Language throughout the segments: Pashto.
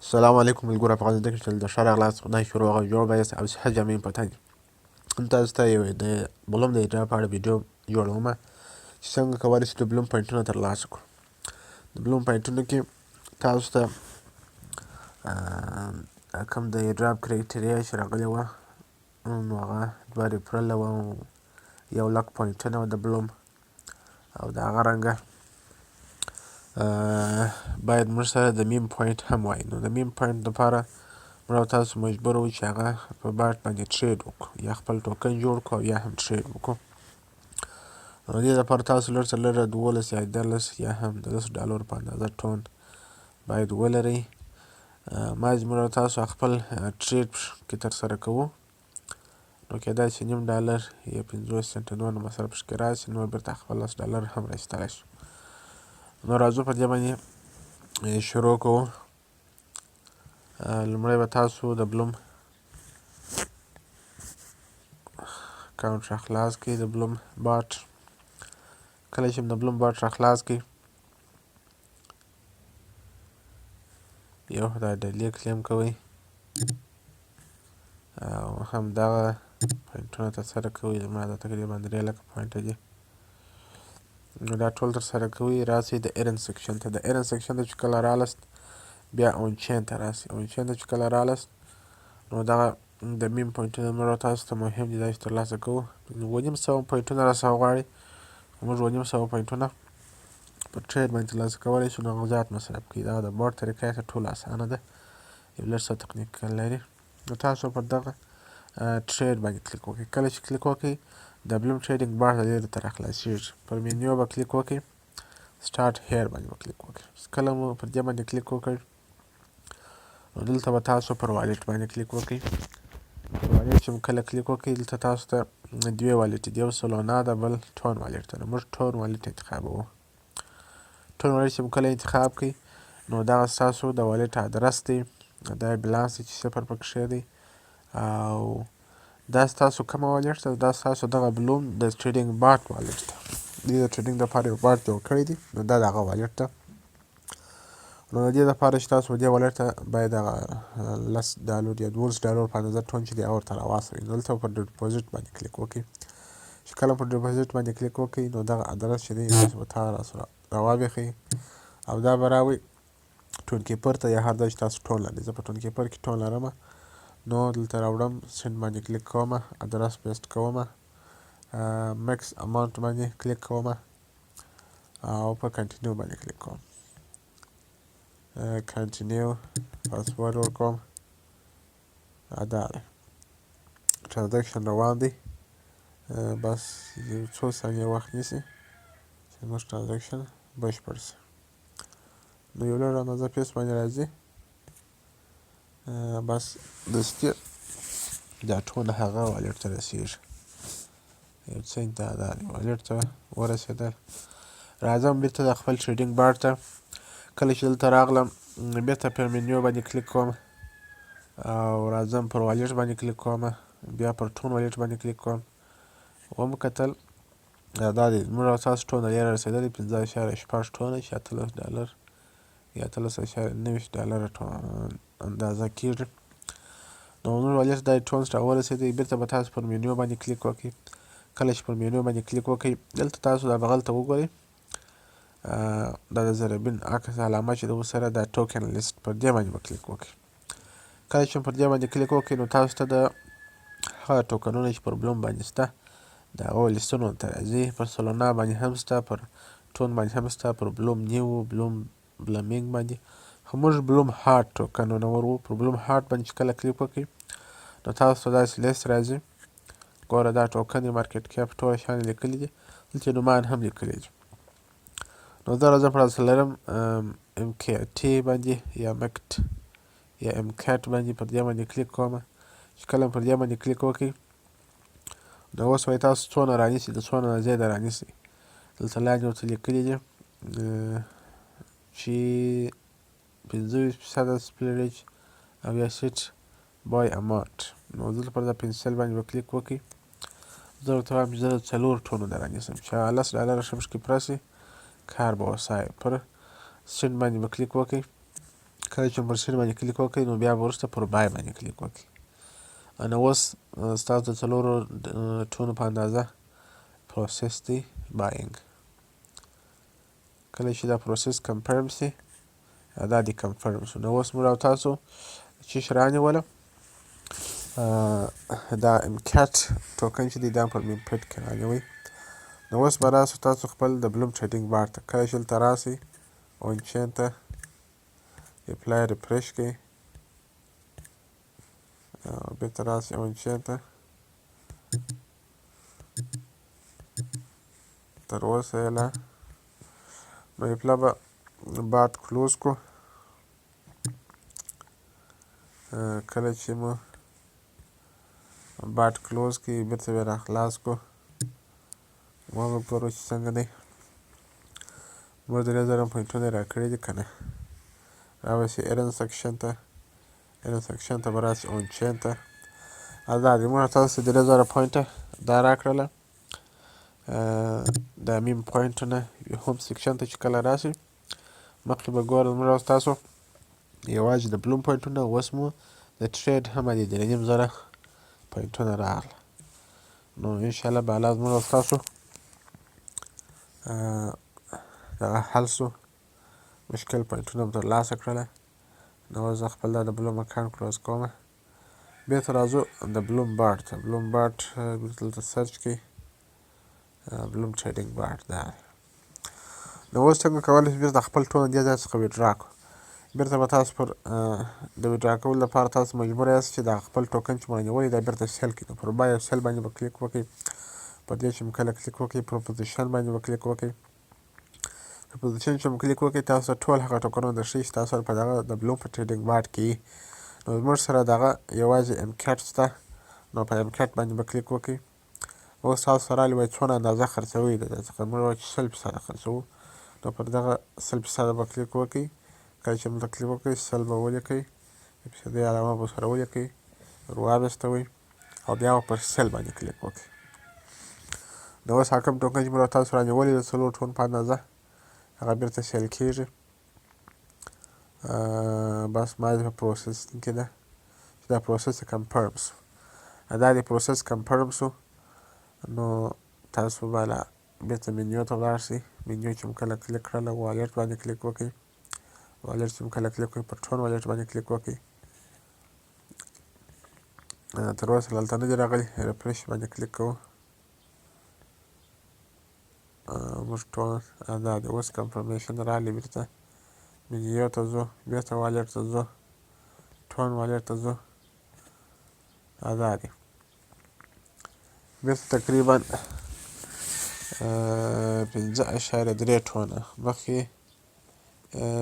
السلام عليكم الجورة في قناة ديجيتال د شارع غلاس خدای شروع غو جوړ بایست او صحه جامعین پتن نن تاسو ته یو د بلوم د اجرا په اړه ویډیو جوړوم چې څنګه کولی شئ د بلوم پوینټونه ترلاسه کړو. د بلوم پوینټونو کې تاسو ته کوم د اجرا کرایټیریا چې راغلې وه نو هغه 2 اپریل وه او 1,00,000 پوینټونه وه د بلوم او د هغه رنګه باید موږ سره د میم پوینټ هم وای. نو د میم پوینټ دپاره موږ او تاسو مجبور وو چې هغه په باټ باندې ټریډ وکړو یا خپل ټوکن جوړ کړو او یا هم ټریډ وکړو. نو دې دپاره تاسو لږ تر لږه 12 یا 14 یا هم د $10 په اندازه ټون باید ولرئ. ما چې موږ او تاسو خپل ټریډ کې ترسره کوو نو کېدای شي $0.5 یا 50 سنټه نور نو مصرف پکښې راشي نو بېرته خپل $10 هم راایستلی شو. نو راځو په دې باندې شروع کوو. لومړی به تاسو د بلوم اکاونټ راخلاص کړئ د بلوم باټ. کله چې د بلوم باټ راخلاص کړئ یو دا ډیلی کلیم کوئ او همدغه پوینټونه ترسره کوئ. زما دا تقریبا 3,00,000 پوینټه دي. نو دا ټول ترسره کوئ راسئ د ایرن سیکشن ته. د ایرن سیکشن ته چې کله راغلست بیا اونچین ته راسئ. اونچین ته چې کله راغلست نو دغه د میم پوینټونه موږ تاسو ته مهم دي دا چې ترلاسه کوو. 2,500 پوینټونه راڅخه غواړي موږ 2,500 پوینټونه په ټریډ باندې ترلاسه کولی شو نو هغه زیات مصرف کوي. دا د بوټ طریقه یې تر ټولو اسانه ده یو لږ څه تکنیکل لري. نو تاسو پر دغه ټریډ باندې کلیک وکړئ. کله چې کلیک وکړئ د بلوم ټریډینګ بار د دې درته راخلاصېږي. پر مینیو به کلیک وکړئ سټارټ هیر باندې به کلیک وکړئ. کله مو پر دې باندې کلیک وکړ نو دلته به تاسو پر والیټ باندې کلیک وکړئ. پر والیټ چې مو کله کلیک وکړئ دلته تاسو ته 2 والیټ دي یو سولونا ده بل ټون والیټ ده. نو موږ ټون والیټ انتخابوو. ټون والیټ چې مو کله انتخاب کړئ نو دغه ستاسو د والیټ ادرس دی دا بالانس دی چې 0 پکښې دی او دا ستاسو کومه والیټ ده دا ستاسو دغه بلوم د ټریډینګ باټ والیټ ده. دوی د ټریډینګ دپاره یو باټ جوړ کړی دی نو دا د هغه والیټ ده. نو د دې دپاره چې تاسو دې والیټ ته باید هغه $10 یا $12 په اندازه ټون چې دی هغه ورته راواستوئ. نو دلته پر ډیپوزیټ باندې کلیک وکړئ. چې کله پر ډیپوزیټ باندې کلیک وکړئ نو دغه ادرس چې دی تاسو به راسره راوبیښئ او دا به راوړئ ټون کیپر ته یا هر ځای چې تاسو ټون لرئ. زه په ټون کیپر کې ټون لرم نو دلته راوړم سینډ باندې کلیک کوم ادرس پیسټ کوم مکس اماونټ باندې کلیک کوم او په کنټینیو باندې کلیک کوم. کنټینیو پاسورډ ورکوم دا دی. ترانزیکشن روان دی بس یو څو ثانیې وخت نیسي چې زموږ ترانزیکشن بشپړ شي. نو یو لږ اندازه پیس باندې راځي بس دستي دا ټول هغه والیټ ته رسېږي. یو څه انتها دی والیټ ته ورسېدل. راځم بېرته د خپل ټریډینګ باټ ته. کله چې دلته راغلم بېرته پر مینیو باندې کلیک کوم او راځم پر والیټ باندې کلیک کوم بیا پر ټون والیټ باندې کلیک کوم ومو کتل دا دی زموږ او ستاسو ټون د لیره رسېدلی 15.6 ټونه چې $18 یا $18.90 اندازه کېږي. نو موږ والیټ دا ټونس راورسېدی. بېرته به تاسو پر مینیو باندې کلیک وکړئ. کله چې پر مینیو باندې کلیک وکړئ دلته تاسو دا بغل ته وګورئ دا د ضربین عکس علامه چې ده ورسره دا ټوکن لیست پر دې باندې به کلیک وکړئ. کله چې پر دې باندې کلیک وکړئ نو تاسو ته د هغه ټوکنونه چې پر بلوم باندې شته د هغو لیستونو ته راځي. پر سولونا باندې هم شته پر ټون باندې هم شته پر بلوم نیو بلوم بلمینګ باندې خو موږ بلوم هارټ ټوکنونه ورو. پر بلوم هارټ باندې چې کله کلیک وکړئ نو تاسو ته داسې لیست راځي. ګوره دا ټوکن یې مارکیټ کیپ ټوله شیان لیکلي دي دلته نومان هم لیکلي دي. نو زه راځم پر لرم MKT باندې یا مکت یا MKT باندې پر دې باندې کلیک کوم. چې کله پر دې باندې کلیک وکړئ نو اوس وایي تاسو څونه رانیسئ د څونه نه زیاده رانیسئ. دلته لاندې ورته لیکلي دي چې 25% سپلریج او یا سیټ بای اماونټ. نو دلته پر دا پنسل باندې به کلیک وکړئ. زه ورته وایم چې زه 4 ټونه در رانیسم چې هغه $10 ښه پکښې پوره شي کار به وسایه. پر سینډ باندې به کلیک وکړئ. کله چې پر سین باندې کلیک وکړئ نو بیا به وروسته پر بای باندې کلیک وکړئ. نو اوس ستاسو د څلورو ټونو په اندازه پروسس دی بایینګ. کله چې دا پروسس کنفرم سي دا دې کنفرم شو. نو اوس موږ او تاسو چې رانیوله دا امکیټ ټوکن چې دی دا پر مین پټ کې رانیوئ. نو اوس به راسو تاسو خپل د بلوم ټریډینګ بار ته. کله چې دلته راسئ اون چین ته اپلای ریفرش کړئ بېرته راسئ اون چین ته. تر اوسه یې لا نو اپلا به بات کلوز کو. کله چې مو بات کلوز کړي بېرته بیا راخلاص کو. ما به ګورو چې څنګه دی. موږ 3000 پوینټونه یې راکړي دي که نه. رابسئ ایرن سیکشن ته. ایرن سیکشن ته به راسئ اون چین ته. دا دی موږ تاسو 3000 پوینټه دا راکړله. دا میم پوینټونه هوم سیکشن ته چې کله راسئ مخکې به ګورئ موږ او تاسو یوازې د بلوم پوینټونه اوس مو د ټریډ هم د 3500 پوینټونه راغله. نو انشاءالله به الله زموږ او ستاسو دغه حل سو مشکل پوینټونه مو ترلاسه کړله. نو اوس زه خپل دا د بلوم اکاونټ کلوز کومه. بېرته راځو د بلوم بارډ ته. بلوم بارډ دلته سرچ کړئ بلوم ټریډینګ بارډ دا دی. نو اوس څنګه کولی شو بېرته خپل ټول دې ځای څخه ویډرا کړو. بېرته به تاسو پر د ویډرا کولو لپاره تاسو مجبوره یاست چې دا خپل ټوکن چې مو رانیولی دا بېرته سیل کړئ. نو پر بای او سیل باندې به کلیک وکړئ. په دې چې مو کله کلیک وکړئ پروپوزیشن باندې به کلیک وکړئ. پروپوزیشن چې مو کلیک وکړئ تاسو ټول هغه ټوکنونه درښیي چې تاسو په دغه د بلوم په ټریډینګ بارډ کې وي. نو زموږ سره دغه یوازې امکیټ شته. نو په امکیټ باندې به کلیک وکړئ. اوس تاسو سره راغلي څونه اندازه خرڅوئ د دې څخه موږ وایو چې 100% خرڅوو. نو پر دغه 100% به کلیک وکړئ. کله چې دلته کلیک وکړئ 100 به ولیکئ. د فیصدۍ علامه به سره ولیکئ ور وابستوئ او بیا به پر سیل باندې کلیک وکړئ. نو اوس هغه کوم ټوکن چې موږ تاسو رانیولي د 4 ټون په اندازه هغه بېرته سیل کېږي. بس ما په پروسسینګ کې ده چې دا پروسس کنفرم سو. دا د پروسس کنفرم سو. نو تاسو به بېرته منیو ته ولاړ شئ. منیو چې مو کله کلیک کړله والټ باندې کلیک وکړئ. والټ چې مو کله کلیک کړئ پر ټون والټ باندې کلیک وکړئ. تر اوسه دلته نه دي راغلي. ریفرش باندې کلیک کوو. موږ ټول دا دی اوس کنفرمیشن راغلی. بېرته منیو ته ځو. بېرته والټ ته ځو. ټون والټ ته ځو. دا دی بېرته تقریبا 5.3 ټونه مخکې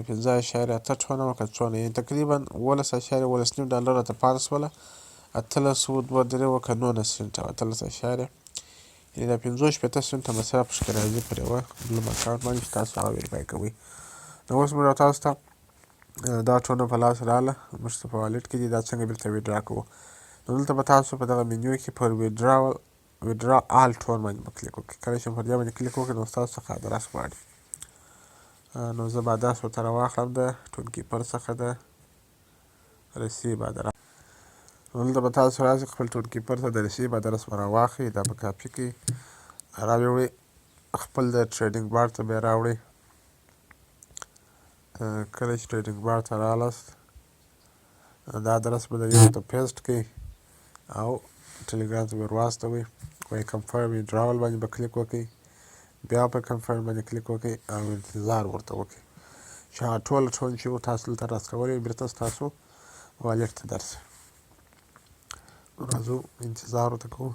5.8 ټونه وه که څونه یعنې تقریبا 11.19 ډالره راته پاته شوله. 1802 وه که 19 سنټه 18 یعنې دا 65 سنټه مصرف پکښې راځي پر یوه بلوم اکاونټ باندې چې تاسو هغه ویریفای کوئ. نو اوس موږ تاسو ته دا ټونه په لاس راغله. موږ ته په والټ کې دي. دا څنګه بېرته ویډرا کوو. نو دلته به تاسو په دغه منیو کې پر ویډرا آل ټون باندې به کلیک وکړئ. کله چې پر دې باندې کلیک وکړئ نو ستاسو څخه ادرس غواړي. نو زه به ادرس ورته راواخلم د ټون کیپر څخه د رسیب ادرس. نو دلته به تاسو راشئ خپل ټون کیپر ته د رسیب ادرس به راواخلئ. دا به کاپي کړئ راویوړئ خپل د ټریډینګ بارډ ته بیا راوړئ. کله چې ټریډینګ بارډ ته راغلاست دا ادرس به د یو ته پیسټ کړئ او ټلګرام ته به ور واستوئ. وایي کنفرم ویډراول باندې به کلیک وکړئ. بیا په کنفرم باندې کلیک وکړئ او انتظار ورته وکړئ چې هغه ټول ټون چې تاسو دلته راستولی بېرته ستاسو والټ ته درشي. راځو انتظار ورته کوو.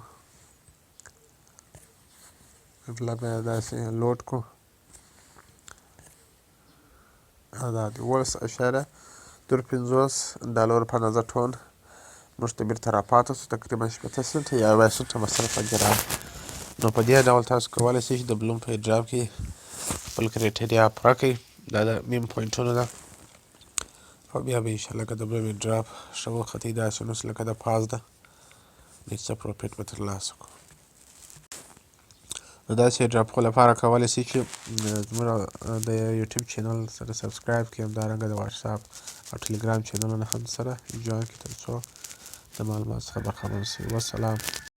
مطلب یې داسې لوډ کړو. دا دی 11.53 ډالرو په اندازه ټون موږ ته بېرته راپاته سو. تقریبا 80 سنټه یا 20 سنټه مصرف پکې راغی. نو په دې ډول تاسو کولی شئ چې د بلوم په ایډراپ کې خپل کرایټیریا پوره کړئ. دا د میم پوینټونه ده او بیا به انشاءالله که د بلوم ایډراپ ښه وختئ داسې نو لکه د پاس ده نو څه پروفیټ به ترلاسه کړو. نو داسې ایډراپ خو لپاره کولی شئ چې زموږ د یوټیوب چینل سره سبسکرایب کړئ. همدارنګه د واتساپ او ټلګرام چینلونه هم سره جوین کړئ تر څو د معلوماتو څخه برخمن شئ. والسلام.